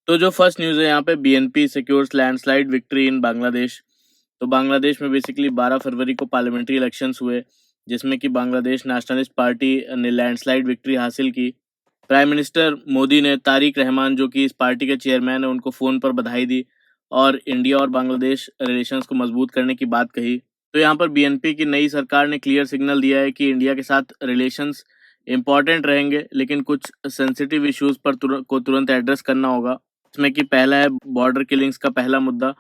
तो जो first news है यहाँ पे, BNP secures landslide victory in Bangladesh. तो बांग्लादेश में बेसिकली 12 फरवरी को पार्लियामेंट्री इलेक्शंस हुए, जिसमें कि बांग्लादेश नेशनलिस्ट पार्टी ने लैंडस्लाइड विक्ट्री हासिल की। प्राइम मिनिस्टर मोदी ने तारिक रहमान, जो कि इस पार्टी के चेयरमैन हैं, उनको फ़ोन पर बधाई दी और इंडिया और बांग्लादेश रिलेशंस को मजबूत करने की बात कही। तो यहाँ पर बीएनपी की नई सरकार ने क्लियर सिग्नल दिया है कि इंडिया के साथ रिलेशंस इम्पॉर्टेंट रहेंगे, लेकिन कुछ सेंसिटिव इश्यूज पर तुरंत एड्रेस करना होगा। इसमें कि पहला है बॉर्डर किलिंग्स का पहला मुद्दा।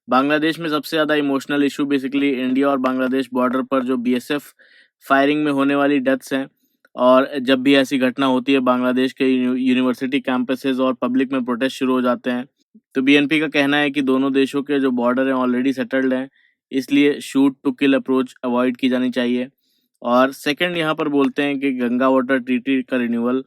बांग्लादेश में सबसे ज़्यादा इमोशनल इशू बेसिकली इंडिया और बांग्लादेश बॉर्डर पर जो बीएसएफ फायरिंग में होने वाली डेथ्स हैं, और जब भी ऐसी घटना होती है बांग्लादेश के यूनिवर्सिटी कैंपसेस और पब्लिक में प्रोटेस्ट शुरू हो जाते हैं। तो बीएनपी का कहना है कि दोनों देशों के जो बॉर्डर हैं ऑलरेडी सेटल्ड हैं, इसलिए shoot to kill approach avoid की जानी चाहिए। और सेकंड यहाँ पर बोलते हैं कि गंगा वाटर ट्रीटी का रिन्यूअल।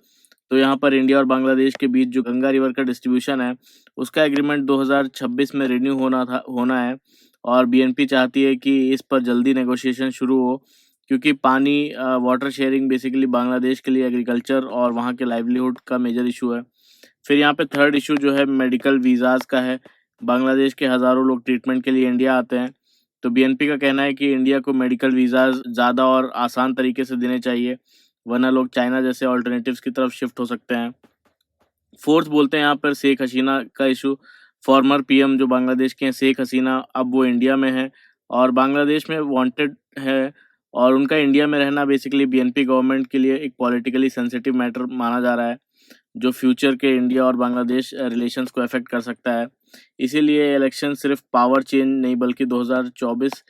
तो यहाँ पर इंडिया और बांग्लादेश के बीच जो गंगा रिवर का डिस्ट्रीब्यूशन है, उसका एग्रीमेंट 2026 में रिन्यू होना है, और बीएनपी चाहती है कि इस पर जल्दी नेगोशिएशन शुरू हो, क्योंकि पानी वाटर शेयरिंग बेसिकली बांग्लादेश के लिए एग्रीकल्चर और वहाँ के लाइवलीहुड का मेजर इशू है। फिर यहाँ पे थर्ड इशू जो है मेडिकल वीज़ाज़ का है। बांग्लादेश के हज़ारों लोग ट्रीटमेंट के लिए इंडिया आते हैं, तो बीएनपी का कहना है कि इंडिया को मेडिकल वीज़ाज़ ज़्यादा और आसान तरीके से देने चाहिए, वरना लोग चाइना जैसे ऑल्टरनेटिव्स की तरफ शिफ्ट हो सकते हैं। फोर्थ बोलते हैं यहाँ पर शेख हसीना का इशू। फॉर्मर पीएम जो बांग्लादेश के हैं शेख हसीना, अब वो इंडिया में है और बांग्लादेश में वांटेड है, और उनका इंडिया में रहना बेसिकली बीएनपी गवर्नमेंट के लिए एक पॉलिटिकली सेंसिटिव मैटर माना जा रहा है, जो फ्यूचर के इंडिया और बांग्लादेश रिलेशंस को अफेक्ट कर सकता है। इसीलिए इलेक्शन सिर्फ पावर चेंज नहीं, बल्कि 2024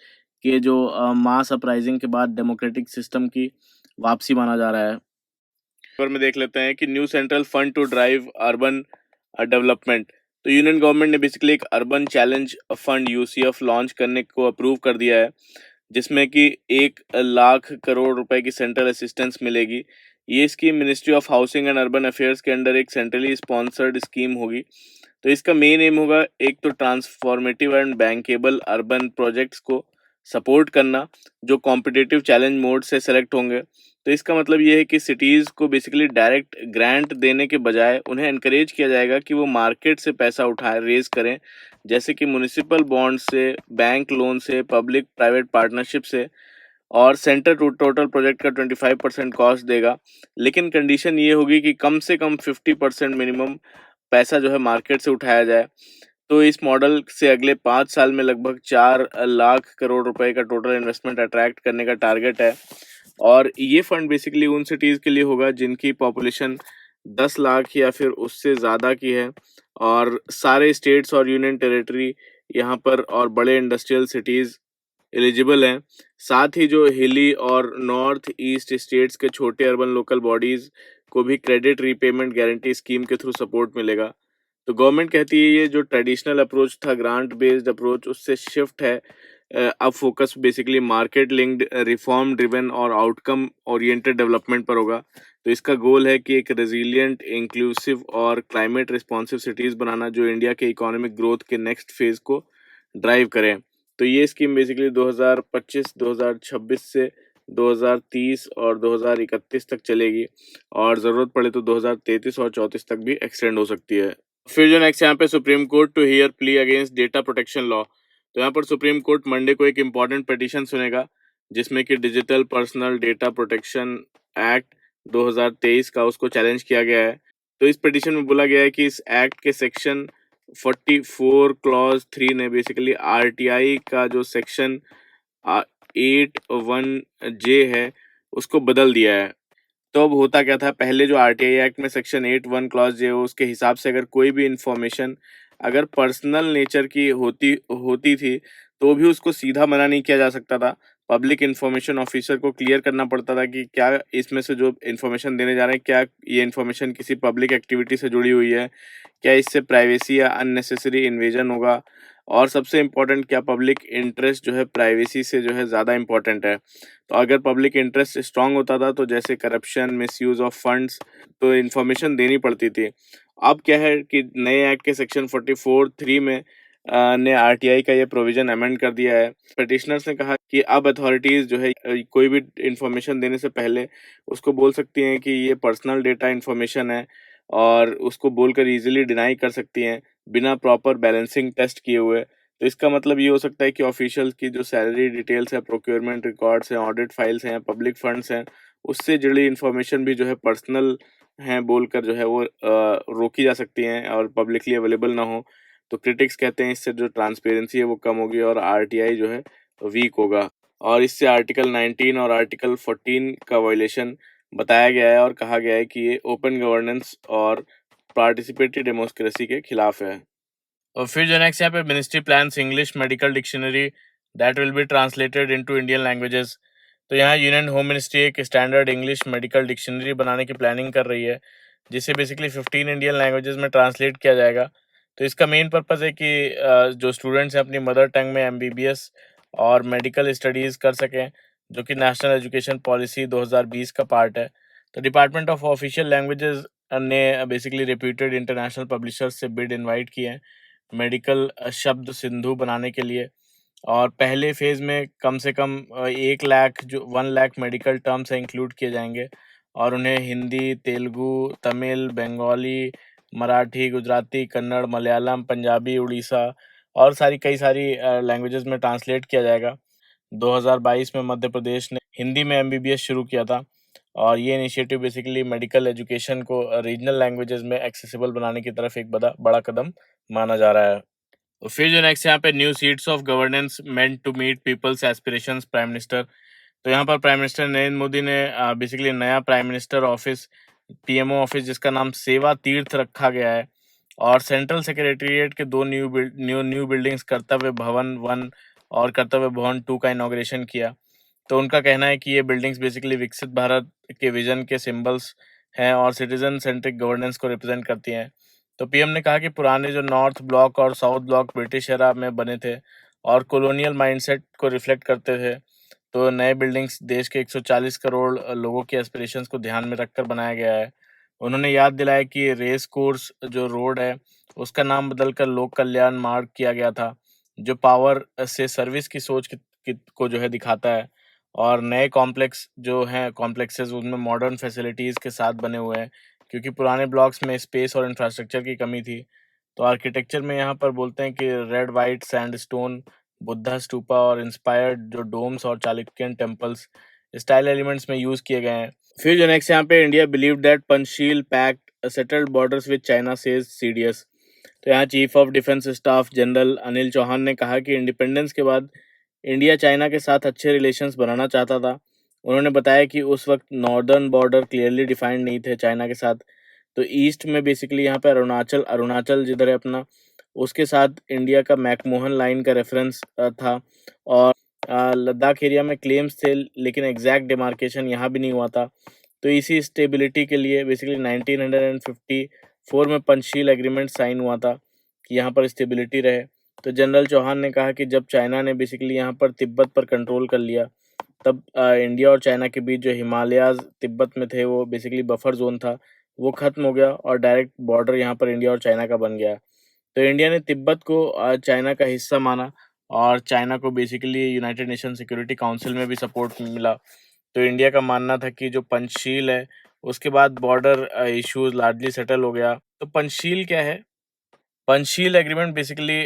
के जो मास अपराइजिंग के बाद डेमोक्रेटिक सिस्टम की वापसी माना जा रहा है। खबर में देख लेते हैं कि new central fund to drive urban development. तो यूनियन गवर्नमेंट ने बेसिकली एक urban challenge fund UCF launch करने को अप्रूव कर दिया है, जिसमें कि 1 लाख करोड़ रुपए की सेंट्रल असिस्टेंस मिलेगी। ये scheme ministry of housing and urban affairs के अंडर एक सेंट्रली स्पॉन्सर्ड स्कीम होगी। तो इसका मेन एम होगा, एक तो transformative and bankable urban projects को सपोर्ट करना, जो कॉम्पिटिटिव चैलेंज मोड से सेलेक्ट होंगे। तो इसका मतलब ये है कि सिटीज़ को बेसिकली डायरेक्ट ग्रांट देने के बजाय उन्हें एनकरेज किया जाएगा कि वो मार्केट से पैसा उठाए रेज करें, जैसे कि म्युनिसिपल बॉन्ड से, बैंक लोन से, पब्लिक प्राइवेट पार्टनरशिप से। और सेंटर टोटल प्रोजेक्ट का 25% कॉस्ट देगा, लेकिन कंडीशन ये होगी कि कम से कम 50% मिनिमम पैसा जो है मार्केट से उठाया जाए। तो इस मॉडल से अगले 5 साल में लगभग 4 लाख करोड़ रुपए का टोटल इन्वेस्टमेंट अट्रैक्ट करने का टारगेट है। और ये फंड बेसिकली उन सिटीज़ के लिए होगा जिनकी पॉपुलेशन 10 लाख या फिर उससे ज़्यादा की है, और सारे स्टेट्स और यूनियन टेरिटरी यहाँ पर और बड़े इंडस्ट्रियल सिटीज़ एलिजिबल हैं। साथ ही जो हिली और नॉर्थ ईस्ट स्टेट्स के छोटे अर्बन लोकल बॉडीज़ को भी क्रेडिट रीपेमेंट गारंटी स्कीम के थ्रू सपोर्ट मिलेगा। तो गवर्नमेंट कहती है ये जो ट्रेडिशनल अप्रोच था, ग्रांट बेस्ड अप्रोच, उससे शिफ्ट है। अब focus basically market linked, reform driven और आउटकम ओरिएंटेड डेवलपमेंट पर होगा। तो इसका गोल है कि एक रेजिलिएंट, इंक्लूसिव और क्लाइमेट रिस्पॉन्सिव सिटीज़ बनाना, जो इंडिया के इकोनॉमिक ग्रोथ के नेक्स्ट फेज को ड्राइव करें। तो ये स्कीम बेसिकली 2025, 2026 से 2030 और 2031 तक चलेगी, और ज़रूरत पड़े तो 2033 और 34 तक भी एक्सटेंड हो सकती है। फिर जो नेक्स्ट यहाँ पे, supreme court to hear plea against data protection law. तो यहाँ पर सुप्रीम कोर्ट मंडे को एक इम्पॉर्टेंट पिटीशन सुनेगा, जिसमें कि digital personal data protection act 2023 का उसको चैलेंज किया गया है। तो इस पिटीशन में बोला गया है कि इस एक्ट के सेक्शन 44 क्लॉज 3 ने बेसिकली आरटीआई का जो सेक्शन 81J है उसको बदल दिया है। तो अब होता क्या था, पहले जो आरटीआई एक्ट में सेक्शन 81 क्लॉज जे हो, उसके हिसाब से अगर कोई भी इंफॉर्मेशन अगर पर्सनल नेचर की होती होती थी, तो भी उसको सीधा मना नहीं किया जा सकता था। पब्लिक इंफॉर्मेशन ऑफिसर को क्लियर करना पड़ता था कि क्या इसमें से जो इंफॉर्मेशन देने जा रहे हैं, क्या ये इंफॉर्मेशन किसी पब्लिक एक्टिविटी से जुड़ी हुई है, क्या इससे प्राइवेसी या अननेसेसरी इन्वेजन होगा, और सबसे इम्पोर्टेंट, क्या पब्लिक इंटरेस्ट जो है प्राइवेसी से जो है ज़्यादा इम्पोर्टेंट है। तो अगर पब्लिक इंटरेस्ट स्ट्रांग होता था, तो जैसे करप्शन, मिसयूज ऑफ फंड्स, तो इन्फॉर्मेशन देनी पड़ती थी। अब क्या है कि नए एक्ट के सेक्शन 44(3) में ने आरटीआई का ये प्रोविजन अमेंड कर दिया है। पिटिशनर्स ने कहा कि अब अथॉरिटीज़ जो है कोई भी इंफॉर्मेशन देने से पहले उसको बोल सकती हैं कि ये पर्सनल डेटा इंफॉर्मेशन है, और उसको बोलकर इजीली डिनाई कर सकती हैं बिना प्रॉपर बैलेंसिंग टेस्ट किए हुए। तो इसका मतलब ये हो सकता है कि ऑफिशियल की जो सैलरी डिटेल्स है, प्रोक्योरमेंट रिकॉर्ड्स हैं, ऑडिट फाइल्स हैं, पब्लिक फंड्स हैं, उससे जुड़ी इन्फॉर्मेशन भी जो है पर्सनल हैं बोलकर जो है वो रोकी जा सकती हैं और पब्लिकली अवेलेबल ना हो। तो क्रिटिक्स कहते हैं इससे जो ट्रांसपेरेंसी है वो कम होगी और आरटीआई जो है वीक होगा। और इससे आर्टिकल 19 और आर्टिकल 14 का वायलेशन बताया गया है और कहा गया है कि ये ओपन गवर्नेंस और पार्टिसिपेटरी डेमोक्रेसी के खिलाफ है। और फिर जो नेक्स्ट यहाँ पे ministry plans English medical dictionary that will be translated into Indian languages. तो यहाँ यूनियन होम मिनिस्ट्री एक स्टैंडर्ड इंग्लिश मेडिकल डिक्शनरी बनाने की प्लानिंग कर रही है, जिसे बेसिकली 15 इंडियन लैंग्वेजेस में ट्रांसलेट किया जाएगा। तो इसका मेन पर्पज़ है कि जो स्टूडेंट्स हैं अपनी मदर टंग में एमबीबीएस और मेडिकल स्टडीज़ कर सकें, जो कि नेशनल एजुकेशन पॉलिसी 2020 का पार्ट है। तो डिपार्टमेंट ऑफ ऑफिशियल लैंग्वेजेस ने बेसिकली रेप्यूटेड इंटरनेशनल पब्लिशर्स से बिड इनवाइट किए हैं मेडिकल शब्द सिंधु बनाने के लिए। और पहले फेज़ में कम से कम 1 लाख जो 1 लाख मेडिकल टर्म्स हैं इंक्लूड किए जाएँगे और उन्हें हिंदी, तेलुगु, तमिल, बंगाली, मराठी, गुजराती, कन्नड़, मलयालम, पंजाबी, उड़ीसा और कई सारी लैंग्वेजेज़ में ट्रांसलेट किया जाएगा। 2022 में मध्य प्रदेश ने हिंदी में एमबीबीएस शुरू किया था और ये इनिशिएटिव बेसिकली मेडिकल एजुकेशन को रीजनल लैंग्वेजेज़ में एक्सेसिबल बनाने की तरफ एक बड़ा कदम माना जा रहा है। तो फिर जो नेक्स्ट यहाँ पे new seats of governance meant to meet people's aspirations prime minister. तो यहाँ पर प्राइम मिनिस्टर नरेंद्र मोदी ने बेसिकली नया prime minister office PMO office जिसका नाम सेवा तीर्थ रखा गया है और सेंट्रल सेक्रेटेरिएट के दो न्यू बिल्डिंग्स कर्तव्य भवन 1 और कर्तव्य भवन 2 का इनॉग्रेशन किया। तो उनका कहना है कि ये बिल्डिंग्स बेसिकली विकसित भारत के विजन के सिंबल्स हैं और सिटीजन सेंट्रिक गवर्नेंस को रिप्रेजेंट करती हैं। तो पीएम ने कहा कि पुराने जो नॉर्थ ब्लॉक और साउथ ब्लॉक ब्रिटिश एरा में बने थे और कॉलोनियल माइंडसेट को रिफ्लेक्ट करते थे, तो नए बिल्डिंग्स देश के 140 करोड़ लोगों के एस्पिरेशंस को ध्यान में रखकर बनाया गया है। उन्होंने याद दिलाया कि रेस कोर्स जो रोड है उसका नाम बदलकर लोक कल्याण मार्ग किया गया था, जो पावर से सर्विस की सोच को जो है दिखाता है। और नए कॉम्प्लेक्सेस उनमें मॉडर्न फैसिलिटीज़ के साथ बने हुए हैं, क्योंकि पुराने ब्लॉक्स में स्पेस और इंफ्रास्ट्रक्चर की कमी थी। तो आर्किटेक्चर में यहाँ पर बोलते हैं कि red white sandstone, Buddha stupa और इंस्पायर्ड जो डोम्स और चालुक्यन टेम्पल्स स्टाइल एलिमेंट्स में यूज़ किए गए हैं। फिर जो नेक्स्ट यहाँ पे India believe that Panchsheel pact settled borders with China says CDS. तो यहाँ chief of defence staff general Anil Chauhan ने कहा कि इंडिपेंडेंस के बाद इंडिया चाइना के साथ अच्छे रिलेशंस बनाना चाहता था। उन्होंने बताया कि उस वक्त नॉर्दर्न बॉर्डर क्लियरली डिफाइंड नहीं थे चाइना के साथ। तो ईस्ट में बेसिकली यहाँ पे अरुणाचल अरुणाचल जिधर है अपना, उसके साथ इंडिया का मैकमोहन लाइन का रेफरेंस था और लद्दाख एरिया में क्लेम्स थे, लेकिन एग्जैक्ट डिमार्केशन यहाँ भी नहीं हुआ था। तो इसी स्टेबिलिटी के लिए बेसिकली 1954 में पंचशील एग्रीमेंट साइन हुआ था कि यहाँ पर स्टेबिलिटी रहे। तो जनरल चौहान ने कहा कि जब चाइना ने बेसिकली यहाँ पर तिब्बत पर कंट्रोल कर लिया, तब इंडिया और चाइना के बीच जो हिमालयाज़ तिब्बत में थे वो बेसिकली बफर जोन था, वो ख़त्म हो गया और डायरेक्ट बॉर्डर यहाँ पर इंडिया और चाइना का बन गया। तो इंडिया ने तिब्बत को चाइना का हिस्सा माना और चाइना को basically United nation security council में भी सपोर्ट मिला। तो इंडिया का मानना था कि जो पंचशील है उसके बाद बॉर्डर इश्यूज लार्जली सेटल हो गया। तो पंचशील क्या है? पंचशील एग्रीमेंट बेसिकली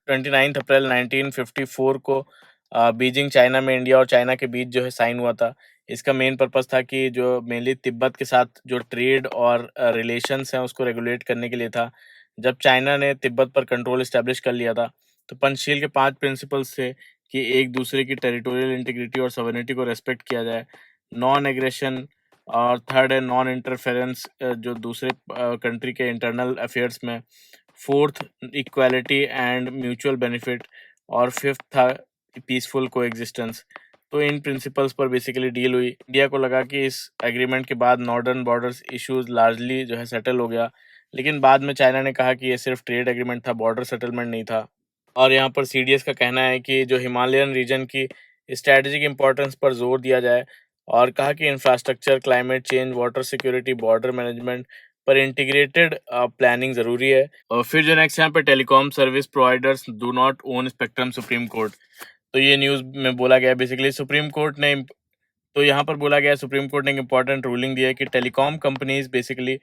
29 अप्रैल 1954 को बीजिंग चाइना में इंडिया और चाइना के बीच जो है साइन हुआ था। इसका मेन पर्पस था कि जो मेनली तिब्बत के साथ जो ट्रेड और रिलेशंस हैं उसको रेगुलेट करने के लिए था। जब चाइना ने तिब्बत पर कंट्रोल इस्टेब्लिश कर लिया था, तो पंचशील के 5 प्रिंसिपल्स थे कि एक दूसरे की टेरिटोरियल इंटीग्रिटी और सॉवरेनिटी को रेस्पेक्ट किया जाए, नॉन एग्रेशन और थर्ड है नॉन इंटरफेरेंस जो दूसरे कंट्री के इंटरनल अफेयर्स में, fourth equality and mutual benefit और फिफ्थ था पीसफुल कोएग्जिस्टेंस। तो इन प्रिंसिपल्स पर बेसिकली डील हुई। इंडिया को लगा कि इस एग्रीमेंट के बाद नॉर्दर्न बॉर्डर्स इश्यूज लार्जली जो है सेटल हो गया, लेकिन बाद में चाइना ने कहा कि ये सिर्फ ट्रेड एग्रीमेंट था, बॉर्डर सेटलमेंट नहीं था। और यहाँ पर सीडीएस का कहना है कि जो हिमालयन रीजन की स्ट्रैटेजिक इंपॉर्टेंस पर जोर दिया जाए और कहा कि infrastructure, climate change, water security, border management पर इंटीग्रेटेड प्लानिंग ज़रूरी है। और फिर जो नेक्स्ट यहाँ पे telecom service providers do not own spectrum supreme court. तो ये न्यूज़ में बोला गया बेसिकली सुप्रीम कोर्ट ने तो यहाँ पर बोला गया सुप्रीम कोर्ट ने एक इम्पॉर्टेंट रूलिंग दिया है कि टेलीकॉम कंपनीज बेसिकली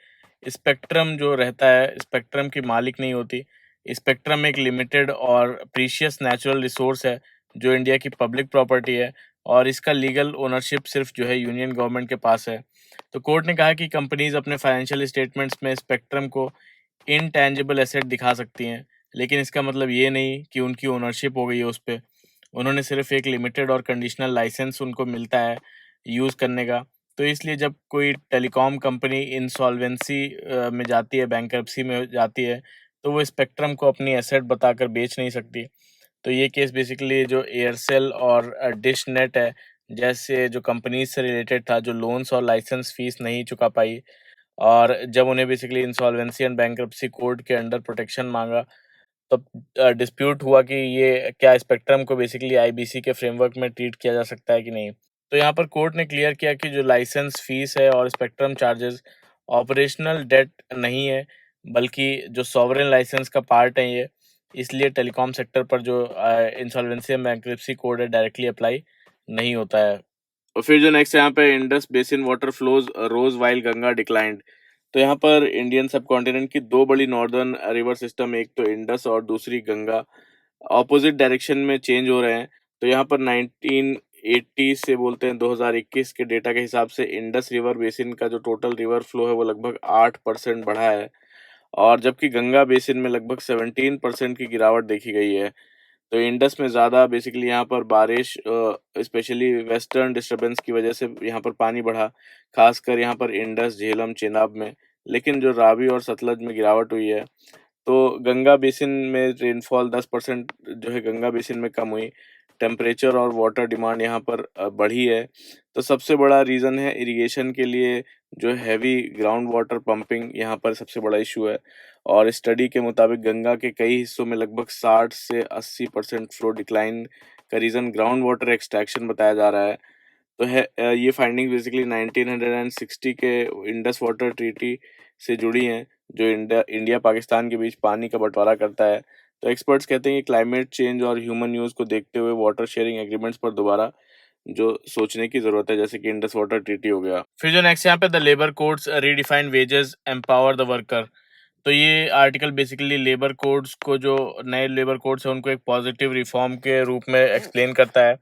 स्पेक्ट्रम जो रहता है, स्पेक्ट्रम की मालिक नहीं होती। स्पेक्ट्रम एक लिमिटेड और प्रीशियस नेचुरल रिसोर्स है, जो इंडिया की पब्लिक प्रॉपर्टी है और इसका लीगल ओनरशिप सिर्फ जो है यूनियन गवर्नमेंट के पास है। तो कोर्ट ने कहा कि कंपनीज अपने फाइनेंशियल स्टेटमेंट्स में स्पेक्ट्रम को इनटैंजिबल एसेट दिखा सकती हैं, लेकिन इसका मतलब ये नहीं कि उनकी ओनरशिप हो गई है उस पे। उन्होंने सिर्फ एक लिमिटेड और कंडीशनल लाइसेंस उनको मिलता है यूज़ करने का। तो इसलिए जब कोई टेलीकॉम कंपनी इंसॉल्वेंसी में जाती है, बैंकरप्सी में जाती है, तो वो स्पेक्ट्रम को अपनी एसेट बताकर बेच नहीं सकती। तो ये केस बेसिकली जो एयरसेल और डिश नेट है, जैसे जो कंपनीज से रिलेटेड था, जो लोन्स और लाइसेंस फीस नहीं चुका पाई और जब उन्हें basically insolvency and bankruptcy code के अंडर प्रोटेक्शन मांगा, तब डिस्प्यूट हुआ कि ये क्या स्पेक्ट्रम को बेसिकली आईबीसी के फ्रेमवर्क में ट्रीट किया जा सकता है कि नहीं। तो यहाँ पर कोर्ट ने क्लियर किया कि जो लाइसेंस फीस है और स्पेक्ट्रम चार्जेस ऑपरेशनल डेट नहीं है, बल्कि जो सॉवरेन लाइसेंस का पार्ट है ये। इसलिए टेलीकॉम सेक्टर पर जो इंसॉल्वेंसी एंड बैंक्रप्सी कोड है डायरेक्टली अप्लाई नहीं होता है। और फिर जो नेक्स्ट यहाँ पे इंडस बेसिन वाटर फ्लोज रोज वाइल गंगा डिक्लाइंड। तो यहाँ पर इंडियन सब कॉन्टिनेंट की दो बड़ी नॉर्दर्न रिवर सिस्टम, एक तो इंडस और दूसरी गंगा, ऑपोजिट डायरेक्शन में चेंज हो रहे हैं। तो यहाँ पर 1980 से बोलते हैं 2021 के डेटा के हिसाब से इंडस रिवर बेसिन का जो टोटल रिवर फ्लो है वो लगभग 8% बढ़ा है और जबकि गंगा बेसिन में लगभग 17% की गिरावट देखी गई है। तो इंडस में ज़्यादा बेसिकली यहाँ पर बारिश स्पेशली वेस्टर्न डिस्टर्बेंस की वजह से यहाँ पर पानी बढ़ा, खासकर यहाँ पर इंडस, झेलम, चेनाब में। लेकिन जो रावी और सतलज में गिरावट हुई है। तो गंगा बेसिन में रेनफॉल 10% जो है गंगा बेसिन में कम हुई। टेम्परेचर और वाटर डिमांड यहाँ पर बढ़ी है। तो सबसे बड़ा रीज़न है इरिगेशन के लिए जो हैवी ग्राउंड वाटर पंपिंग यहाँ पर सबसे बड़ा इशू है। और स्टडी के मुताबिक गंगा के कई हिस्सों में लगभग 60 से 80% फ्लो डिक्लाइन का रीज़न ग्राउंड वाटर एक्सट्रैक्शन बताया जा रहा है। तो ये फाइंडिंग बेसिकली 1960 के इंडस वाटर ट्रीटी से जुड़ी हैं, जो इंडिया पाकिस्तान के बीच पानी का बंटवारा करता है। तो एक्सपर्ट्स कहते हैं कि क्लाइमेट चेंज और ह्यूमन यूज़ को देखते हुए वाटर शेयरिंग एग्रीमेंट्स पर दोबारा जो सोचने की ज़रूरत है, जैसे कि इंडस वाटर ट्रीटी हो गया। फिर जो नेक्स्ट यहाँ पे the labour codes redefine wages empower the worker. तो ये आर्टिकल बेसिकली लेबर कोड्स को, जो नए लेबर कोड्स हैं उनको एक पॉजिटिव रिफॉर्म के रूप में एक्सप्लेन करता है।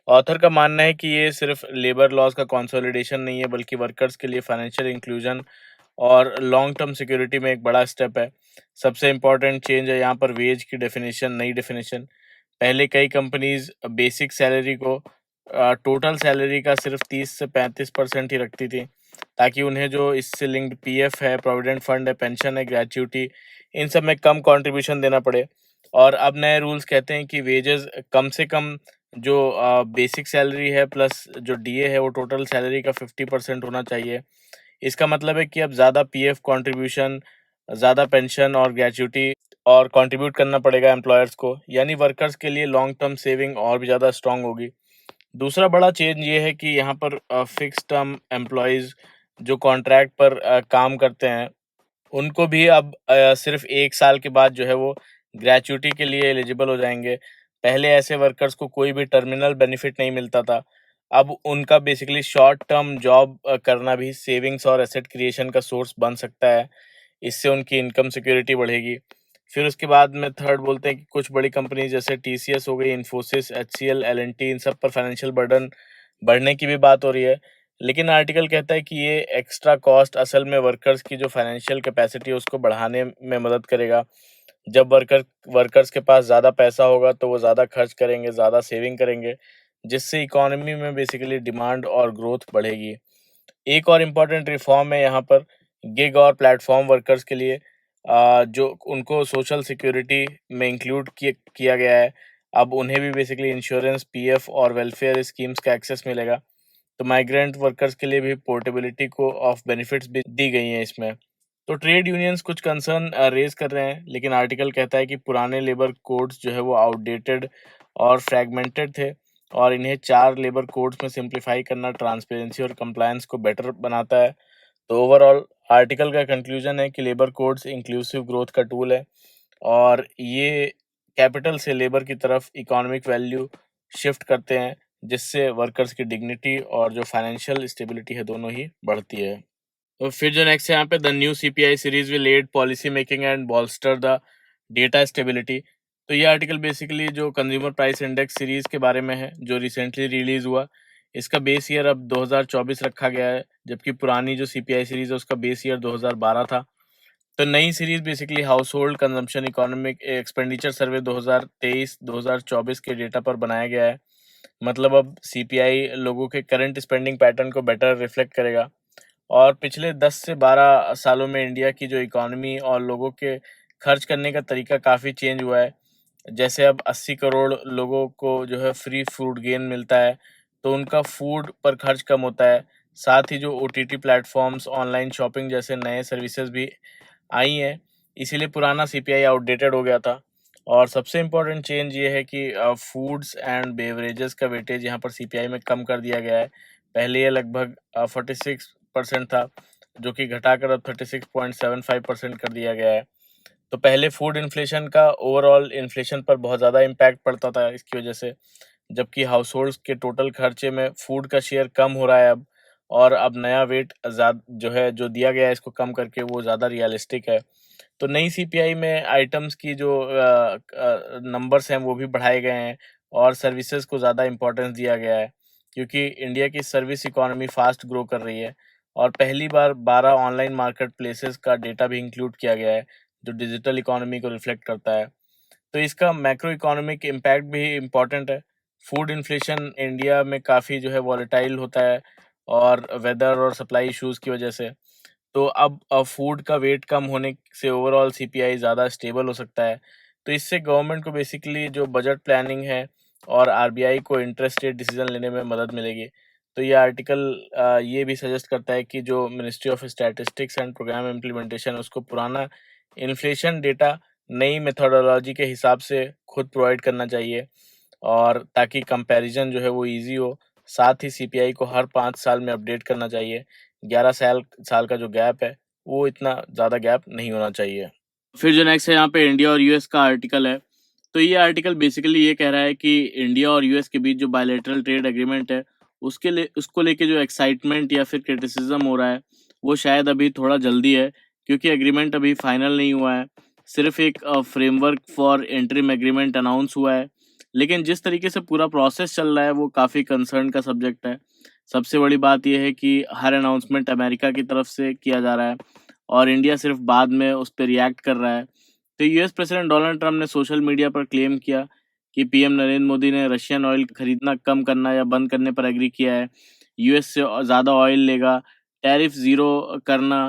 ऑथर का मानना है कि ये सिर्फ लेबर लॉज का कंसोलिडेशन नहीं है, बल्कि वर्कर्स के लिए फाइनेंशियल इंक्लूजन और लॉन्ग टर्म सिक्योरिटी में एक बड़ा स्टेप है। सबसे इम्पोर्टेंट चेंज है यहाँ पर वेज की डेफिनेशन, नई डेफिनेशन। पहले कई कंपनीज बेसिक सैलरी को टोटल सैलरी का सिर्फ 30 से 35% ही रखती थी, ताकि उन्हें जो इससे लिंक्ड पीएफ है, प्रोविडेंट फंड है, पेंशन है, ग्रेच्युटी, इन सब में कम कंट्रीब्यूशन देना पड़े। और अब नए रूल्स कहते हैं कि वेजेस कम से कम जो बेसिक सैलरी है प्लस जो डीए है वो टोटल सैलरी का 50% होना चाहिए। इसका मतलब है कि अब ज़्यादा पीएफ कंट्रीब्यूशन, ज़्यादा पेंशन और ग्रेच्युटी और कंट्रीब्यूट करना पड़ेगा एम्प्लॉयर्स को, यानी वर्कर्स के लिए लॉन्ग टर्म सेविंग और भी ज़्यादा स्ट्रांग होगी। दूसरा बड़ा चेंज ये है कि यहाँ पर फिक्स टर्म एम्प्लॉयज़ जो कॉन्ट्रैक्ट पर काम करते हैं, उनको भी अब सिर्फ 1 साल के बाद जो है वो ग्रेच्युटी के लिए एलिजिबल हो जाएँगे। पहले ऐसे वर्कर्स को कोई भी टर्मिनल बेनिफिट नहीं मिलता था। अब उनका बेसिकली शॉर्ट टर्म जॉब करना भी सेविंग्स और एसेट क्रिएशन का सोर्स बन सकता है। इससे उनकी इनकम सिक्योरिटी बढ़ेगी। फिर उसके बाद में थर्ड बोलते हैं कि कुछ बड़ी कंपनी जैसे टीसीएस हो गई, इन्फोसिस, एचसीएल, एल&टी, इन सब पर फाइनेंशियल बर्डन बढ़ने की भी बात हो रही है। लेकिन आर्टिकल कहता है कि ये एक्स्ट्रा कॉस्ट असल में वर्कर्स की जो फाइनेंशियल कैपेसिटी है उसको बढ़ाने में मदद करेगा। जब वर्कर्स के पास ज़्यादा पैसा होगा तो वो ज़्यादा खर्च करेंगे, ज़्यादा सेविंग करेंगे, जिससे इकोनॉमी में बेसिकली डिमांड और ग्रोथ बढ़ेगी। एक और इम्पोर्टेंट रिफॉर्म है यहाँ पर गिग और प्लेटफॉर्म वर्कर्स के लिए, जो उनको सोशल सिक्योरिटी में इंक्लूड किया गया है। अब उन्हें भी बेसिकली इंश्योरेंस, पीएफ और वेलफेयर स्कीम्स का एक्सेस मिलेगा। तो माइग्रेंट वर्कर्स के लिए भी पोर्टेबिलिटी को ऑफ बेनिफिट्स भी दी गई हैं इसमें। तो ट्रेड यूनियंस कुछ कंसर्न रेज कर रहे हैं, लेकिन आर्टिकल कहता है कि पुराने लेबर कोड्स जो है वो आउटडेटेड और फ्रैगमेंटेड थे और इन्हें 4 लेबर कोड्स में सिंप्लीफाई करना ट्रांसपेरेंसी और कंप्लायंस को बेटर बनाता है। तो ओवरऑल आर्टिकल का कंक्लूजन है कि लेबर कोड्स इंक्लूसिव ग्रोथ का टूल है और ये कैपिटल से लेबर की तरफ इकोनॉमिक वैल्यू शिफ्ट करते हैं, जिससे वर्कर्स की डिग्निटी और जो फाइनेंशियल स्टेबिलिटी है दोनों ही बढ़ती है। तो फिर जो नेक्स्ट है यहाँ पे, the new CPI series will aid policy making and bolster the data stability. तो ये आर्टिकल बेसिकली जो कंज्यूमर प्राइस इंडेक्स सीरीज के बारे में है, जो रिसेंटली रिलीज हुआ। इसका बेस ईयर अब 2024 रखा गया है, जबकि पुरानी जो सीपीआई सीरीज है उसका बेस ईयर 2012 था। तो नई series basically house hold consumption economic expenditure सर्वे 2023-2024 के डेटा पर बनाया गया है। मतलब अब सीपीआई लोगों के करंट स्पेंडिंग पैटर्न को बेटर रिफ्लेक्ट करेगा। और पिछले 10 से 12 सालों में इंडिया की जो इकोनॉमी और लोगों के खर्च करने का तरीका काफ़ी चेंज हुआ है। जैसे अब 80 करोड़ लोगों को जो है फ्री फूड गेन मिलता है, तो उनका फूड पर खर्च कम होता है। साथ ही जो ओटीटी प्लेटफॉर्म्स, ऑनलाइन शॉपिंग जैसे नए सर्विसेज भी आई हैं, इसीलिए पुराना सीपीआई आउटडेटेड हो गया था। और सबसे इम्पोर्टेंट चेंज ये है कि फूड्स एंड बेवरेजेस का वेटेज यहाँ पर सीपीआई में कम कर दिया गया है। पहले ये लगभग 46% था, जो कि घटाकर अब 36.75% कर दिया गया है। तो पहले फूड इन्फ्लेशन का ओवरऑल इन्फ्लेशन पर बहुत ज़्यादा इम्पैक्ट पड़ता था इसकी वजह से, जबकि हाउसहोल्ड्स के टोटल खर्चे में फूड का शेयर कम हो रहा है अब। और अब नया वेट जो है जो दिया गया है इसको कम करके, वो ज़्यादा रियलिस्टिक है। तो नई सीपीआई में आइटम्स की जो नंबर्स हैं वो भी बढ़ाए गए हैं, और सर्विसेज को ज़्यादा इम्पोर्टेंस दिया गया है, क्योंकि इंडिया की सर्विस इकोनॉमी फास्ट ग्रो कर रही है। और पहली बार 12 ऑनलाइन मार्केट प्लेसेस का डेटा भी इंक्लूड किया गया है, जो डिजिटल इकोनॉमी को रिफ्लेक्ट करता है। तो इसका मैक्रो इकोनॉमिक इम्पैक्ट भी इम्पोर्टेंट है। फूड इन्फ्लेशन इंडिया में काफ़ी जो है वॉलेटाइल होता है, और वेदर और सप्लाई इश्यूज़ की वजह से। तो अब फूड का वेट कम होने से ओवरऑल सीपीआई ज़्यादा स्टेबल हो सकता है। तो इससे गवर्नमेंट को बेसिकली जो बजट प्लानिंग है और आरबीआई को इंटरेस्ट रेट डिसीजन लेने में मदद मिलेगी। तो ये आर्टिकल ये भी सजेस्ट करता है कि जो ministry of statistics and programme implementation, उसको पुराना इन्फ्लेशन डेटा नई मेथोडोलॉजी के हिसाब से खुद प्रोवाइड करना चाहिए, और ताकि कंपैरिजन जो है वो ईज़ी हो। साथ ही सीपीआई को हर 5 साल में अपडेट करना चाहिए। 11 साल साल का जो गैप है, वो इतना ज़्यादा गैप नहीं होना चाहिए। फिर जो नेक्स्ट है यहाँ पे, इंडिया और यूएस का आर्टिकल है। तो ये आर्टिकल बेसिकली ये कह रहा है कि इंडिया और यूएस के बीच जो बायलैटरल ट्रेड एग्रीमेंट है, उसको लेके जो एक्साइटमेंट या फिर क्रिटिसिज्म हो रहा है, वो शायद अभी थोड़ा जल्दी है, क्योंकि एग्रीमेंट अभी फाइनल नहीं हुआ है। सिर्फ एक framework for interim agreement announce हुआ है। लेकिन जिस तरीके से पूरा प्रोसेस चल रहा है, वो काफ़ी कंसर्न का सब्जेक्ट है। सबसे बड़ी बात यह है कि हर अनाउंसमेंट अमेरिका की तरफ से किया जा रहा है, और इंडिया सिर्फ बाद में उस पर रिएक्ट कर रहा है। तो यूएस प्रेसिडेंट डोनाल्ड ट्रंप ने सोशल मीडिया पर क्लेम किया कि पीएम नरेंद्र मोदी ने रशियन ऑयल खरीदना कम करना या बंद करने पर एग्री किया है। यूएस से ज़्यादा ऑयल लेगा, टैरिफ ज़ीरो करना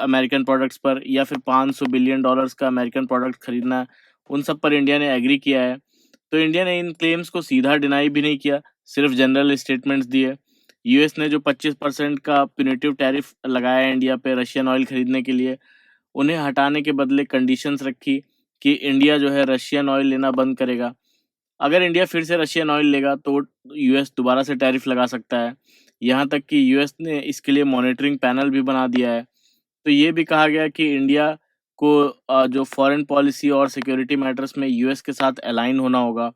अमेरिकन प्रोडक्ट्स पर, या फिर $500 बिलियन का अमेरिकन प्रोडक्ट खरीदना, उन सब पर इंडिया ने एग्री किया है। तो इंडिया ने इन क्लेम्स को सीधा डिनाई भी नहीं किया, सिर्फ जनरल स्टेटमेंट्स दिए। यूएस ने जो 25% का प्यूनिटिव टैरिफ लगाया है इंडिया पे रशियन ऑयल खरीदने के लिए, उन्हें हटाने के बदले कंडीशंस रखी कि इंडिया जो है रशियन ऑयल लेना बंद करेगा। अगर इंडिया फिर से रशियन ऑयल लेगा तो यूएस दोबारा से टैरिफ लगा सकता है। यहाँ तक कि यूएस ने इसके लिए मॉनिटरिंग पैनल भी बना दिया है। तो ये भी कहा गया कि इंडिया को जो फॉरेन पॉलिसी और सिक्योरिटी मैटर्स में यूएस के साथ अलाइन होना होगा।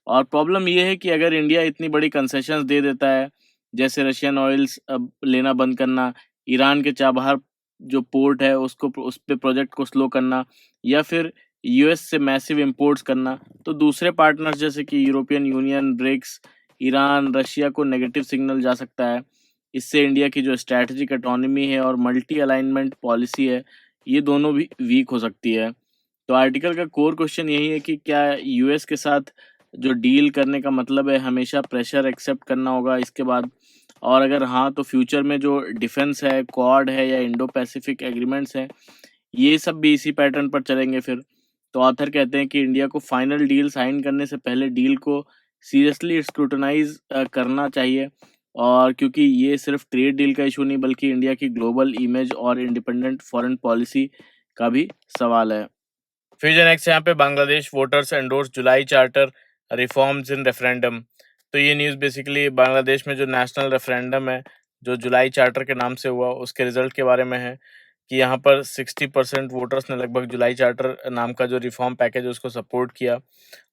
और प्रॉब्लम ये है कि अगर इंडिया इतनी बड़ी कंसेशंस दे देता है, जैसे रशियन ऑयल्स लेना बंद करना, ईरान के चाबहार जो पोर्ट है उसको उस पे प्रोजेक्ट को स्लो करना, या फिर यूएस से मैसिव इंपोर्ट्स करना, तो दूसरे पार्टनर्स जैसे कि European Union, BRICS, Iran, Russia को नेगेटिव सिग्नल जा सकता है। इससे इंडिया की जो स्ट्रैटेजिक ऑटोनॉमी है और मल्टी अलाइनमेंट पॉलिसी है, ये दोनों भी वीक हो सकती है। तो आर्टिकल का कोर क्वेश्चन यही है कि क्या यूएस के साथ जो डील करने का मतलब है हमेशा प्रेशर एक्सेप्ट करना होगा इसके बाद, और अगर हाँ तो फ्यूचर में जो डिफेंस है, क्वाड है या इंडो पैसिफिक एग्रीमेंट्स हैं, ये सब भी इसी पैटर्न पर चलेंगे फिर। तो ऑथर कहते हैं कि इंडिया को फाइनल डील साइन करने से पहले डील को सीरियसली स्क्रूटनाइज करना चाहिए, और क्योंकि ये सिर्फ ट्रेड डील का इशू नहीं बल्कि इंडिया की ग्लोबल इमेज और इंडिपेंडेंट फॉरेन पॉलिसी का भी सवाल है। फिर जो नेक्स्ट यहाँ पे, Bangladesh voters endorse July charter reforms in referendum. तो ये न्यूज़ बेसिकली बांग्लादेश में जो नेशनल रेफरेंडम है, जो जुलाई चार्टर के नाम से हुआ, उसके रिजल्ट के बारे में है कि यहाँ पर 60% वोटर्स ने लगभग जुलाई चार्टर नाम का जो रिफॉर्म पैकेज है उसको सपोर्ट किया।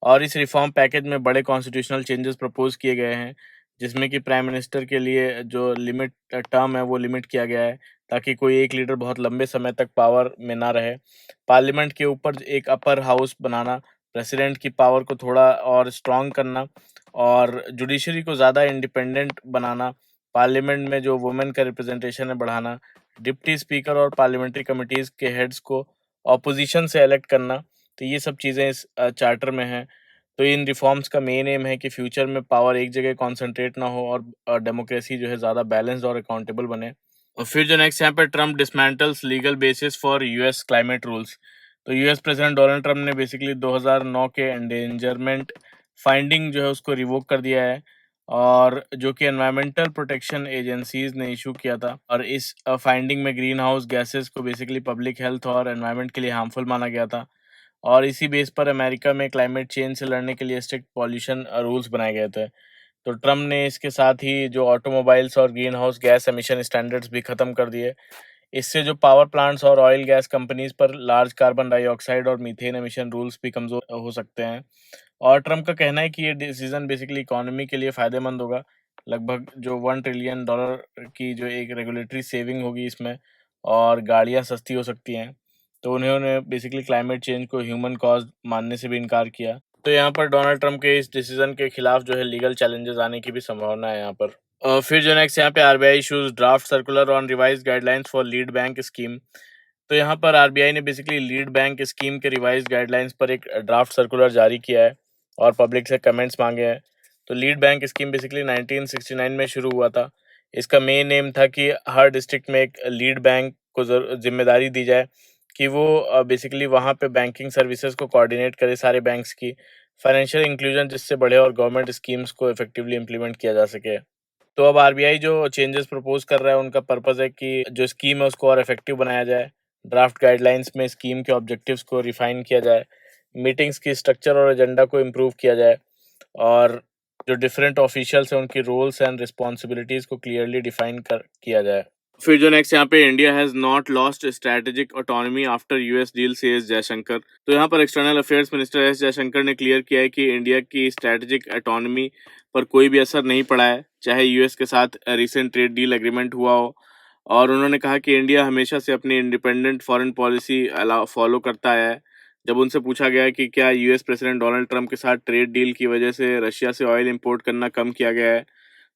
और इस रिफॉर्म पैकेज में बड़े कॉन्स्टिट्यूशनल चेंजेस प्रपोज किए गए हैं, जिसमें कि प्राइम मिनिस्टर के लिए जो लिमिट टर्म है वो लिमिट किया गया है, ताकि कोई एक लीडर बहुत लंबे समय तक पावर में ना रहे। पार्लियामेंट के ऊपर एक अपर हाउस बनाना, प्रेसिडेंट की पावर को थोड़ा और स्ट्रॉन्ग करना और जुडिशरी को ज़्यादा इंडिपेंडेंट बनाना, पार्लियामेंट में जो वुमेन का रिप्रेजेंटेशन है बढ़ाना, डिप्टी स्पीकर और पार्लियामेंट्री कमिटीज़ के हेड्स को ऑपोजिशन से इलेक्ट करना। तो ये सब चीज़ें इस चार्टर में हैं। तो इन रिफॉर्म्स का मेन एम है कि फ्यूचर में पावर एक जगह कॉन्सेंट्रेट ना हो और डेमोक्रेसी जो है ज़्यादा बैलेंस्ड और अकाउंटेबल बने। और फिर जो नेक्स्ट यहाँ पे Trump dismantles legal basis for US climate rules. तो यूएस प्रेसिडेंट डोनाल्ड ट्रम्प ने बेसिकली 2009 के एंडेंजरमेंट फाइंडिंग जो है उसको रिवोक कर दिया है, और जो कि एनवायरमेंटल प्रोटेक्शन एजेंसीज ने इशू किया था। और इस फाइंडिंग में ग्रीन हाउस गैसेस को बेसिकली पब्लिक हेल्थ और एनवायरनमेंट के लिए हार्मफुल माना गया था, और इसी बेस पर अमेरिका में क्लाइमेट चेंज से लड़ने के लिए स्ट्रिक्ट पॉल्यूशन रूल्स बनाए गए थे। तो ट्रम्प ने इसके साथ ही जो ऑटोमोबाइल्स और green house gas emission standards भी खत्म कर दिए। इससे जो पावर प्लांट्स और ऑयल गैस कंपनीज पर लार्ज कार्बन डाइऑक्साइड और मीथेन एमिशन रूल्स भी कमजोर हो सकते हैं। और ट्रम्प का कहना है कि ये डिसीजन बेसिकली इकोनॉमी के लिए फायदेमंद होगा। लगभग जो $1 ट्रिलियन की जो एक रेगुलेटरी सेविंग होगी इसमें, और गाड़ियां सस्ती हो सकती हैं। तो उन्होंने बेसिकली क्लाइमेट चेंज को ह्यूमन कॉज मानने से भी इनकार किया। तो यहाँ पर डोनाल्ड ट्रम्प के इस डिसीजन के खिलाफ जो है लीगल चैलेंजेस आने की भी संभावना है यहाँ पर। फिर जो नेक्स्ट यहाँ पे RBI issues draft circular on revised guidelines for lead bank scheme. तो यहाँ पर आरबीआई ने बेसिकली लीड बैंक स्कीम के रिवाइज्ड गाइडलाइंस पर एक ड्राफ्ट सर्कुलर जारी किया है और पब्लिक से कमेंट्स मांगे हैं। तो लीड बैंक स्कीम बेसिकली 1969 में शुरू हुआ था। इसका मेन एम था कि हर डिस्ट्रिक्ट में एक लीड बैंक को जिम्मेदारी दी जाए कि वो बेसिकली वहाँ पे बैंकिंग सर्विसेज को कोऑर्डिनेट करे सारे बैंक्स की, फाइनेंशियल इंक्लूजन जिससे बढ़े और गवर्नमेंट स्कीम्स को इफेक्टिवली इम्प्लीमेंट किया जा सके। तो अब आरबीआई जो चेंजेस प्रपोज कर रहा है उनका पर्पस है कि जो स्कीम है उसको और इफेक्टिव बनाया जाए, ड्राफ्ट गाइडलाइंस में स्कीम के ऑब्जेक्टिव्स को रिफाइन किया जाए, मीटिंग्स की स्ट्रक्चर और एजेंडा को इम्प्रूव किया जाए, और जो डिफरेंट ऑफिशियल्स हैं उनकी रोल्स एंड रिस्पॉन्सिबिलिटीज को क्लियरली डिफाइन कर किया जाए। फिर जो नेक्स्ट यहाँ पे India has not lost strategic autonomy after US deal से एस जयशंकर। तो यहाँ पर external affairs minister S Jaishankar ने क्लियर किया है कि इंडिया की स्ट्रेटेजिक ऑटोनॉमी पर कोई भी असर नहीं पड़ा है, चाहे यूएस के साथ रिसेंट ट्रेड डील एग्रीमेंट हुआ हो। और उन्होंने कहा कि इंडिया हमेशा से अपनी इंडिपेंडेंट फॉरेन पॉलिसी फॉलो करता आया है। जब उनसे पूछा गया कि क्या यूएस प्रेसिडेंट डोनाल्ड ट्रंप के साथ ट्रेड डील की वजह से रशिया से ऑयल इंपोर्ट करना कम किया गया है,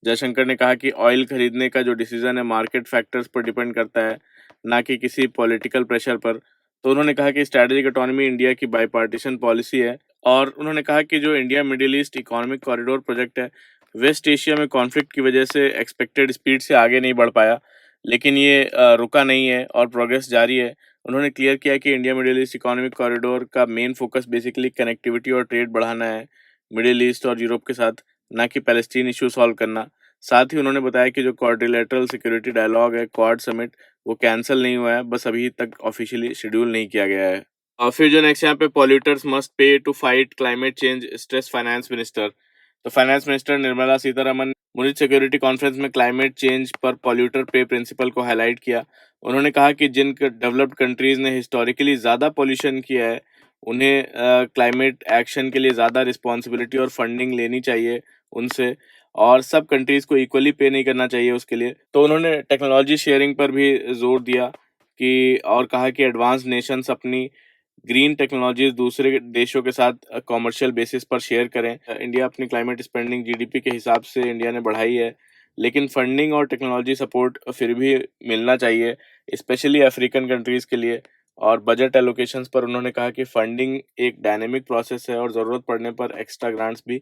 जयशंकर ने कहा कि ऑयल खरीदने का जो डिसीजन है मार्केट फैक्टर्स पर डिपेंड करता है, ना कि किसी पॉलिटिकल प्रेशर पर। तो उन्होंने कहा कि स्ट्रैटेजिक इकोनॉमी इंडिया की बाईपार्टीशन पॉलिसी है, और उन्होंने कहा कि जो India middle east economic corridor project है, वेस्ट एशिया में कॉन्फ्लिक्ट की वजह से एक्सपेक्टेड स्पीड से आगे नहीं बढ़ पाया, लेकिन ये रुका नहीं है और प्रोग्रेस जारी है। उन्होंने क्लियर किया कि India middle east economic corridor का मेन फोकस बेसिकली कनेक्टिविटी और ट्रेड बढ़ाना है मिडिल ईस्ट और यूरोप के साथ, ना कि पैलेस्टीन इशू सॉल्व करना। साथ ही उन्होंने बताया कि जो क्वाड्रिलेटरल सिक्योरिटी डायलॉग है, क्वाड समिट, वो कैंसिल नहीं हुआ है, बस अभी तक ऑफिशियली शेड्यूल नहीं किया गया है। और फिर जो नेक्स्ट यहाँ पे polluters must pay to fight climate change stress finance minister. तो finance minister Nirmala Sitharaman Munich security conference में क्लाइमेट चेंज पर पॉल्यूटर पे प्रिंसिपल को हाईलाइट किया। उन्होंने कहा कि जिन डेवलप्ड कंट्रीज ने हिस्टोरिकली ज़्यादा पॉल्यूशन किया है, उन्हें क्लाइमेट एक्शन के लिए ज़्यादा रिस्पॉन्सिबिलिटी और फंडिंग लेनी चाहिए उनसे, और सब कंट्रीज को इक्वली पे नहीं करना चाहिए उसके लिए। तो उन्होंने टेक्नोलॉजी शेयरिंग पर भी जोर दिया कि, और कहा कि एडवांस नेशंस अपनी ग्रीन टेक्नोलॉजीज दूसरे देशों के साथ कॉमर्शियल बेसिस पर शेयर करें। इंडिया अपनी क्लाइमेट स्पेंडिंग जीडीपी के हिसाब से इंडिया ने बढ़ाई है, लेकिन फंडिंग और टेक्नोलॉजी सपोर्ट फिर भी मिलना चाहिए, स्पेशली अफ्रीकन कंट्रीज के लिए। और बजट एलोकेशंस पर उन्होंने कहा कि फंडिंग एक डायनेमिक प्रोसेस है और ज़रूरत पड़ने पर एक्स्ट्रा ग्रांट्स भी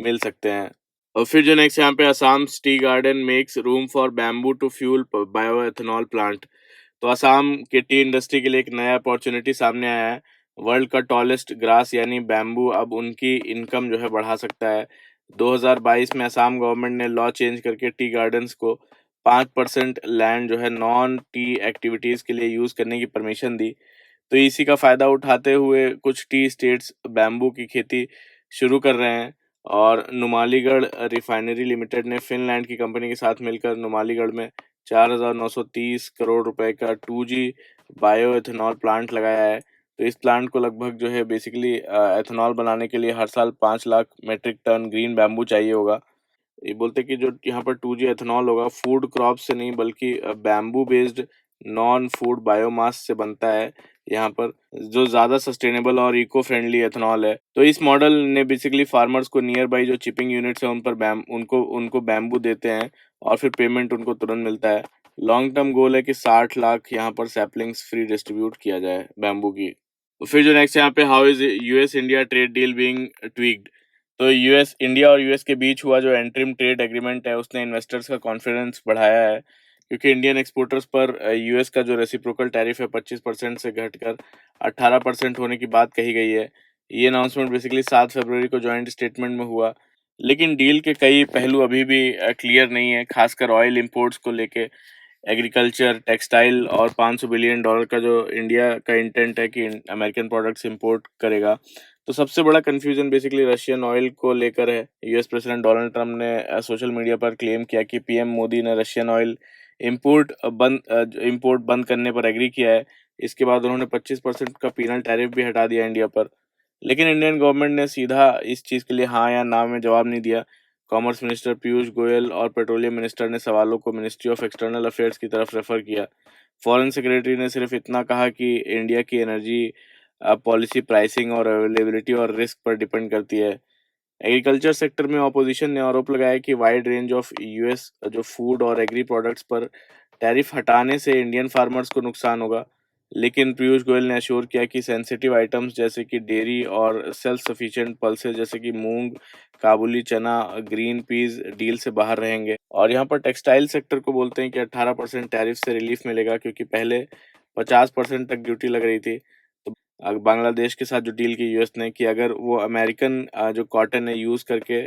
मिल सकते हैं। और फिर जो नेक्स्ट यहाँ पे Assam tea garden makes room for bamboo to fuel bio ethanol plant. तो असम के टी इंडस्ट्री के लिए एक नया अपॉर्चुनिटी सामने आया है। वर्ल्ड का टॉलेस्ट ग्रास यानी बैम्बू अब उनकी इनकम जो है बढ़ा सकता है। 2022 में असम गवर्नमेंट ने लॉ चेंज करके टी गार्डन्स को 5% लैंड जो है नॉन टी एक्टिविटीज़ के लिए यूज़ करने की परमिशन दी। तो इसी का फ़ायदा उठाते हुए कुछ टी स्टेट्स बैम्बू की खेती शुरू कर रहे हैं। और नुमालीगढ़ रिफाइनरी लिमिटेड ने फिनलैंड की कंपनी के साथ मिलकर नुमालीगढ़ में 4,930 करोड़ रुपए का 2G बायो एथेनॉल प्लांट लगाया है। तो इस प्लांट को लगभग जो है बेसिकली एथेनॉल बनाने के लिए हर साल 5 lakh metric ton green bamboo चाहिए होगा। ये बोलते हैं कि जो यहाँ पर 2G एथेनॉल होगा फूड क्रॉप से नहीं बल्कि bamboo based non food biomass से बनता है यहाँ पर, जो ज़्यादा सस्टेनेबल और इको फ्रेंडली एथेनॉल है। तो इस मॉडल ने बेसिकली फार्मर्स को नियर बाई जो चिपिंग यूनिट्स हैं उन पर उनको उनको बैम्बू देते हैं और फिर पेमेंट उनको तुरंत मिलता है। लॉन्ग टर्म गोल है कि 60 लाख यहाँ पर सैपलिंग्स फ्री डिस्ट्रीब्यूट किया जाए बैम्बू की। फिर जो नेक्स्ट यहाँ पे, how is US India trade deal being tweaked. तो यूएस इंडिया और यूएस के बीच हुआ जो एंट्रीम ट्रेड एग्रीमेंट है उसने इन्वेस्टर्स का कॉन्फिडेंस बढ़ाया है, क्योंकि इंडियन एक्सपोर्टर्स पर यूएस का जो रेसिप्रोकल टैरिफ है 25% से घटकर 18% होने की बात कही गई है। ये अनाउंसमेंट बेसिकली 7 फरवरी को जॉइंट स्टेटमेंट में हुआ, लेकिन डील के कई पहलू अभी भी क्लियर नहीं है, खासकर ऑयल इंपोर्ट्स को लेके। एग्रीकल्चर, टेक्सटाइल और $500 बिलियन का जो इंडिया का इंटेंट है कि अमेरिकन प्रोडक्ट्स इंपोर्ट करेगा। तो सबसे बड़ा कंफ्यूजन बेसिकली रशियन ऑयल को लेकर है। यूएस प्रेसिडेंट डोनाल्ड ट्रम्प ने सोशल मीडिया पर क्लेम किया कि पीएम मोदी ने रशियन ऑयल इंपोर्ट बंद करने पर एग्री किया है। इसके बाद उन्होंने 25% का पीनल टैरिफ भी हटा दिया इंडिया पर, लेकिन इंडियन गवर्नमेंट ने सीधा इस चीज़ के लिए हाँ या ना में जवाब नहीं दिया। कॉमर्स मिनिस्टर पीयूष गोयल और पेट्रोलियम मिनिस्टर ने सवालों को मिनिस्ट्री ऑफ एक्सटर्नल अफेयर्स की तरफ रेफर किया। फॉरेन सेक्रेटरी ने सिर्फ इतना कहा कि इंडिया की एनर्जी पॉलिसी प्राइसिंग और अवेलेबिलिटी और रिस्क पर डिपेंड करती है। एग्रीकल्चर सेक्टर में ऑपोजिशन ने आरोप लगाया कि वाइड रेंज ऑफ यूएस जो फूड और एग्री प्रोडक्ट्स पर टैरिफ हटाने से इंडियन फार्मर्स को नुकसान होगा, लेकिन पीयूष गोयल ने अश्योर किया कि सेंसिटिव आइटम्स जैसे कि डेयरी और सेल्फ सफिशिएंट पल्सेस जैसे कि मूंग, काबुली चना, ग्रीन पीस डील से बाहर रहेंगे। और यहाँ पर टेक्सटाइल सेक्टर को बोलते हैं कि 18% टैरिफ से रिलीफ मिलेगा, क्योंकि पहले 50% तक ड्यूटी लग रही थी। बांग्लादेश के साथ जो डील की यूएस ने कि अगर वो अमेरिकन जो कॉटन है यूज़ करके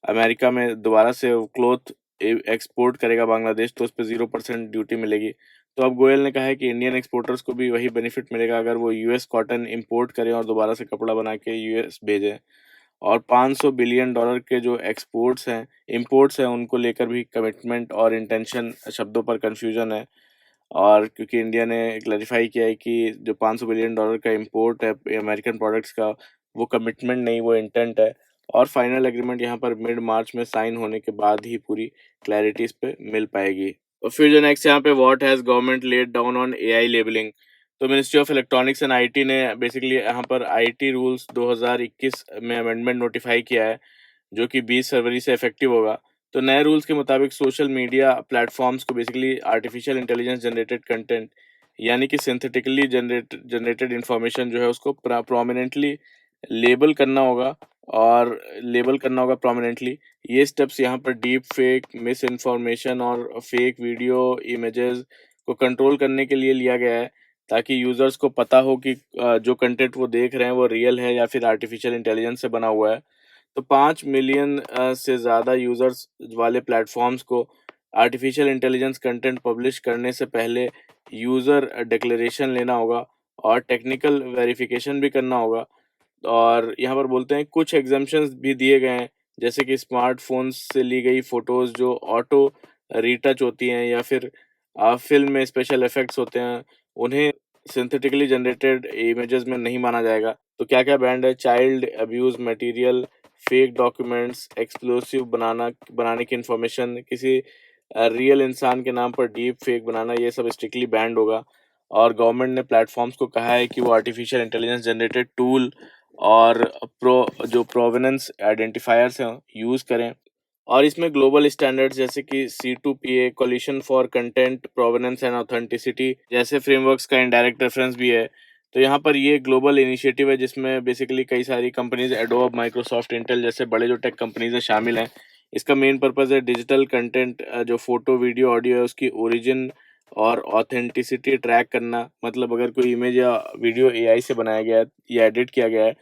अमेरिका में दोबारा से क्लोथ एक्सपोर्ट करेगा बांग्लादेश, तो उस पर 0% ड्यूटी मिलेगी। तो अब गोयल ने कहा है कि इंडियन एक्सपोर्टर्स को भी वही बेनिफिट मिलेगा अगर वो यूएस कॉटन इंपोर्ट करें और दोबारा से कपड़ा बना के यूएस भेजें। और $500 बिलियन के जो इंपोर्ट्स हैं उनको लेकर भी कमिटमेंट और इंटेंशन शब्दों पर कंफ्यूजन है। और क्योंकि इंडिया ने क्लैरिफाई किया है कि जो $500 बिलियन का इंपोर्ट है अमेरिकन प्रोडक्ट्स का, वो कमिटमेंट नहीं, वो इंटेंट है। और फाइनल एग्रीमेंट यहाँ पर मिड मार्च में साइन होने के बाद ही पूरी क्लैरिटी इस पे मिल पाएगी। और फिर जो नेक्स्ट यहाँ पे, what has government laid down on AI labelling. तो ministry of electronics and IT ने बेसिकली यहाँ पर आईटी रूल्स 2021 में अमेंडमेंट नोटिफाई किया है, जो कि 20 फरवरी से इफेक्टिव होगा। तो नए रूल्स के मुताबिक सोशल मीडिया प्लेटफॉर्म्स को basically artificial intelligence generated content, यानी कि सिंथेटिकली जनरेटेड इंफॉर्मेशन जो है उसको प्रोमिनेंटली लेबल करना होगा, और लेबल करना होगा प्रोमिनेंटली। ये स्टेप्स यहाँ पर डीप फेक, मिस इन्फॉर्मेशन और फेक वीडियो इमेजेस को कंट्रोल करने के लिए लिया गया है, ताकि यूज़र्स को पता हो कि जो कंटेंट वो देख रहे हैं वो रियल है या फिर आर्टिफिशियल इंटेलिजेंस से बना हुआ है। तो 5 मिलियन से ज़्यादा यूज़र्स वाले प्लेटफॉर्म्स को आर्टिफिशियल इंटेलिजेंस कंटेंट पब्लिश करने से पहले यूज़र डिक्लेरेशन लेना होगा और टेक्निकल वेरिफिकेशन भी करना होगा। और यहाँ पर बोलते हैं कुछ एग्जम्पशंस भी दिए गए हैं, जैसे कि स्मार्टफोन्स से ली गई फ़ोटोज़ जो ऑटो रीटच होती हैं या फिर फ़िल्म में स्पेशल इफ़ेक्ट्स होते हैं, उन्हें सिंथेटिकली जनरेटेड इमेजेस में नहीं माना जाएगा। तो क्या-क्या बैंड है, child abuse material, fake documents, explosive बनाने की इन्फॉर्मेशन, किसी रियल इंसान के नाम पर डीप फेक बनाना, ये सब स्ट्रिक्टली बैंड होगा। और गवर्नमेंट ने प्लेटफॉर्म्स को कहा है कि वो आर्टिफिशियल इंटेलिजेंस जनरेटेड टूल और प्रोवेनेंस आइडेंटिफायर्स हैं यूज़ करें। और इसमें ग्लोबल स्टैंडर्ड्स जैसे कि C2PA, coalition for content provenance and authenticity जैसे फ्रेमवर्क्स का इनडायरेक्ट रेफरेंस भी है। तो यहाँ पर ये ग्लोबल इनिशिएटिव है जिसमें बेसिकली कई सारी कंपनीज, एडोब, माइक्रोसॉफ्ट, इंटेल जैसे बड़े जो टेक कंपनीज हैं शामिल हैं। इसका मेन पर्पस है डिजिटल कंटेंट जो फोटो, वीडियो, ऑडियो है उसकी ओरिजिन और ऑथेंटिसिटी ट्रैक करना। मतलब अगर कोई इमेज या वीडियो एआई से बनाया गया है या एडिट किया गया है,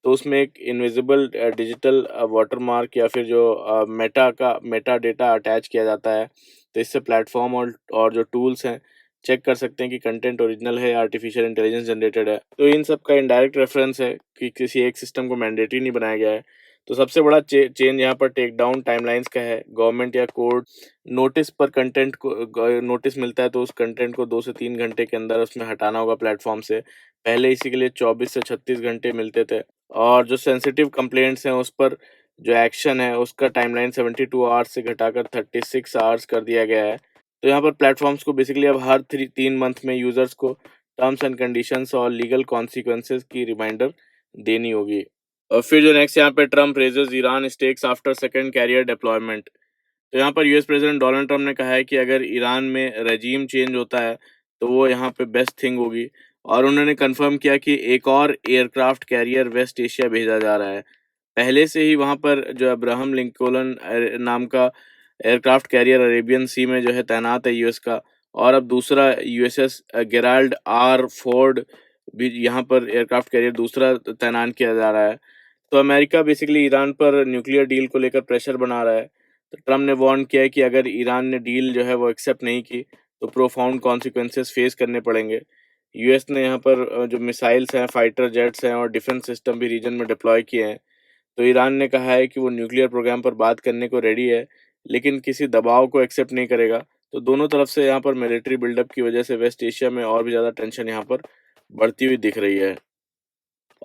तो उसमें एक इनविजिबल डिजिटल वाटरमार्क या फिर जो मेटा डेटा अटैच किया जाता है। तो इससे प्लेटफॉर्म और जो टूल्स हैं चेक कर सकते हैं कि कंटेंट ओरिजिनल है या आर्टिफिशियल इंटेलिजेंस जनरेटेड है। तो इन सब का इनडायरेक्ट रेफरेंस है कि किसी एक सिस्टम को मैंडेटरी नहीं बनाया गया है। तो सबसे बड़ा चेंज यहाँ पर टेक डाउन टाइमलाइंस का है। गवर्नमेंट या कोर्ट नोटिस पर कंटेंट को नोटिस मिलता है तो उस कंटेंट को 2 से 3 घंटे के अंदर उसमें हटाना होगा प्लेटफॉर्म से। पहले इसी के लिए 24 से 36 घंटे मिलते थे। और जो सेंसिटिव कंप्लेंट्स हैं उस पर जो एक्शन है उसका टाइमलाइन 72 आवर्स से घटाकर 36 आवर्स कर दिया गया है। तो यहाँ पर प्लेटफ़ॉर्म्स को बेसिकली अब हर 3 मंथ में यूज़र्स को टर्म्स एंड कंडीशंस और लीगल कॉन्सिक्वेंसेस की रिमाइंडर देनी होगी। और फिर जो नेक्स्ट यहाँ पे Trump raises Iran stakes after second carrier deployment. तो यहाँ पर यूएस प्रेसिडेंट डोनाल्ड ट्रम्प ने कहा है कि अगर ईरान में रेजीम चेंज होता है, तो वो यहाँ पे बेस्ट थिंग होगी और उन्होंने कन्फर्म किया कि एक और एयरक्राफ्ट कैरियर वेस्ट एशिया भेजा जा रहा है। पहले से ही वहाँ पर जो अब्राहम लिंकोलन नाम का एयरक्राफ्ट कैरियर अरेबियन सी में जो है तैनात है यूएस का और अब दूसरा यूएसएस गेराल्ड आर फोर्ड भी यहाँ पर एयरक्राफ्ट कैरियर दूसरा तैनात किया जा रहा है। तो अमेरिका बेसिकली ईरान पर न्यूक्लियर डील को लेकर प्रेशर बना रहा है। तो ट्रम्प ने वार्न किया है कि अगर ईरान ने डील जो है वो एक्सेप्ट नहीं की, तो प्रोफाउंड कॉन्सिक्वेंसेस फेस करने पड़ेंगे। यूएस ने यहाँ पर जो मिसाइल्स हैं, फाइटर जेट्स हैं और डिफेंस सिस्टम भी रीजन में डिप्लॉय किए हैं। तो ईरान ने कहा है कि वो न्यूक्लियर प्रोग्राम पर बात करने को रेडी है, लेकिन किसी दबाव को एक्सेप्ट नहीं करेगा। तो दोनों तरफ से यहाँ पर मिलिट्री बिल्डअप की वजह से वेस्ट एशिया में और भी ज़्यादा टेंशन यहाँ पर बढ़ती हुई दिख रही है।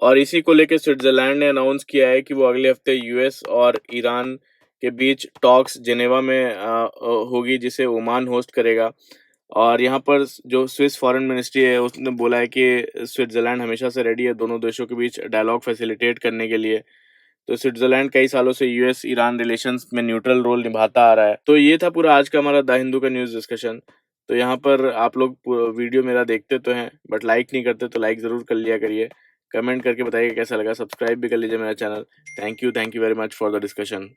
और इसी को लेके स्विट्जरलैंड ने अनाउंस किया है कि वो अगले हफ्ते यूएस और ईरान के बीच टॉक्स जेनेवा में होगी, जिसे ओमान होस्ट करेगा। और यहाँ पर जो स्विस फॉरेन मिनिस्ट्री है उसने बोला है कि स्विट्जरलैंड हमेशा से रेडी है दोनों देशों के बीच डायलॉग फैसिलिटेट करने के लिए। तो स्विट्जरलैंड कई सालों से यूएस ईरान रिलेशंस में न्यूट्रल रोल निभाता आ रहा है। तो ये था पूरा आज का हमारा द हिंदू का न्यूज़ डिस्कशन। तो यहाँ पर आप लोग वीडियो मेरा देखते तो हैं, बट लाइक नहीं करते, तो लाइक ज़रूर कर लिया करिए। कमेंट करके बताइए कैसा लगा, सब्सक्राइब भी कर लीजिए मेरा channel. Thank you very much for the discussion.